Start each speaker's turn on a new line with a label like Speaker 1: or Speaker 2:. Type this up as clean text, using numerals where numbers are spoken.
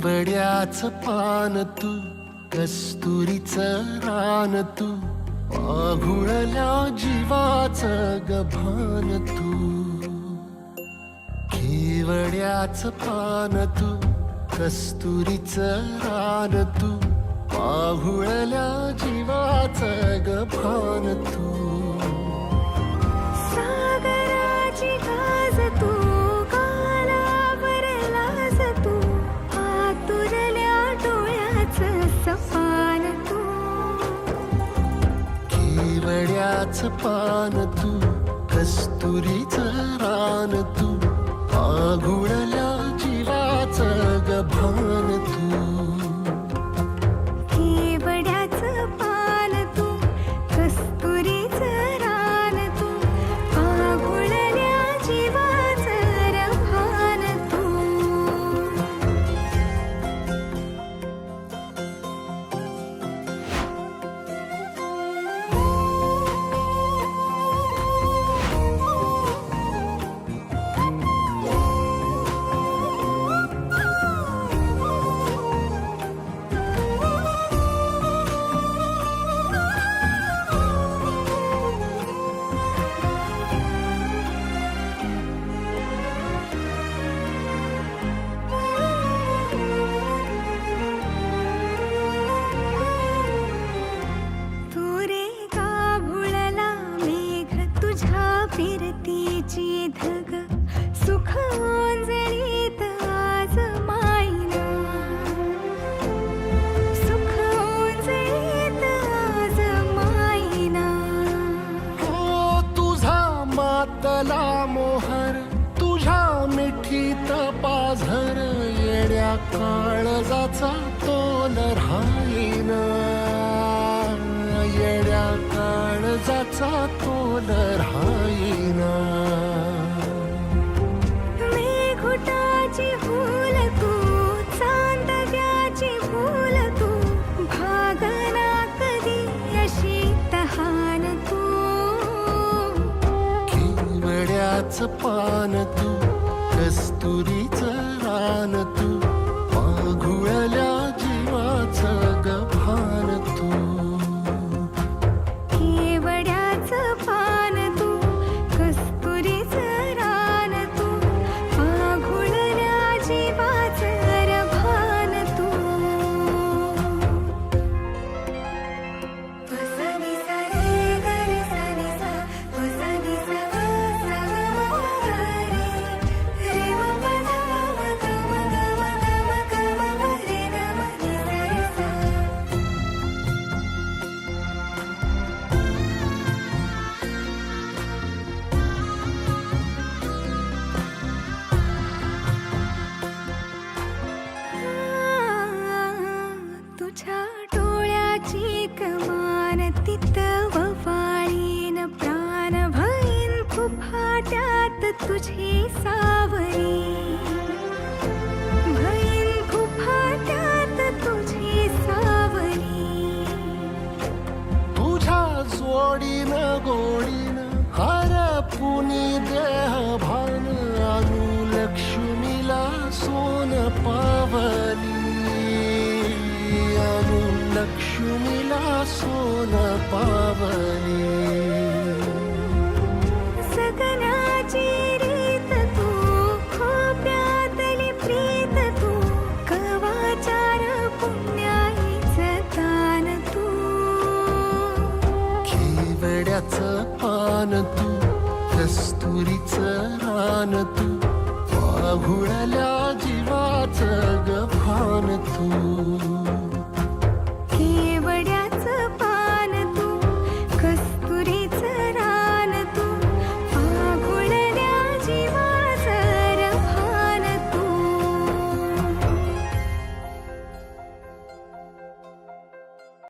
Speaker 1: केवड्याचं पान तू, कस्तुरीचं रान तू, आघुळल्या जीवाचं गभान तू. केवड्याचं पान तू, कस्तुरीचं रान तू, आघुळल्या जीवाचं गभान तू.
Speaker 2: सागराची गाज तू, गालावरलाज तू, आतुरल्या डोळ्याचं सपान तू.
Speaker 1: केवड्याचं पान तू, कस्तुरीचं रान तू, आघुळल्या जीवाचं गभान तू.
Speaker 2: केवड्याचं पान तू, कस्तुरीचं रान तू, आघुळल्या जीवाचं रभान तू. फिरतीची धग सुख ओंजळीत आज मायना, सुख ओंजळीत आज मायना.
Speaker 1: हो तुझा मातला मोहर, तुझ्या मिठीत पाझर, येड्या काळजाचा तोल राहीना, येड्या काळजाचा तोल राहीना.
Speaker 2: मेघुटाची फूल तू, चांदव्याची फूल तू, भागना कधी अशी तहान तू.
Speaker 1: केवड्याचं पान तू, कस्तुरीचं रान तू, आघुळल्या जीवाचं गभान तू.
Speaker 2: केवड्याचं पान तू, कस्तुरीचं रान तू, आघुळल्या जीवाचं रभान तू. सा नि सा रे ग रे सा नि सा, सा नि सा ग सा ग म ग रे, रे म प ध म ग म ग म ग म ग म रे ग म नि सा रे सा. तुझ्या डोळ्याची कमान तिथं ववाळीन, प्राण भईन फुफाट्यात तुझी सावरी, भईन फुफाट्यात तुझी सावरी.
Speaker 1: तुझ्या जोडीनं गोडीनं हरपुनी देह भान, अनुलक्ष्मीला सोन पावली, अनुलक्ष्मीला सोन पावली.
Speaker 2: सगनाची रीत तू, खोप्यातली प्रीत तू, कवाचार पुण्याईचं दान तू.
Speaker 1: केवड्याचं पान तू, कस्तुरीचं रान तू, आघुळल्या जीवाचं गभान तू.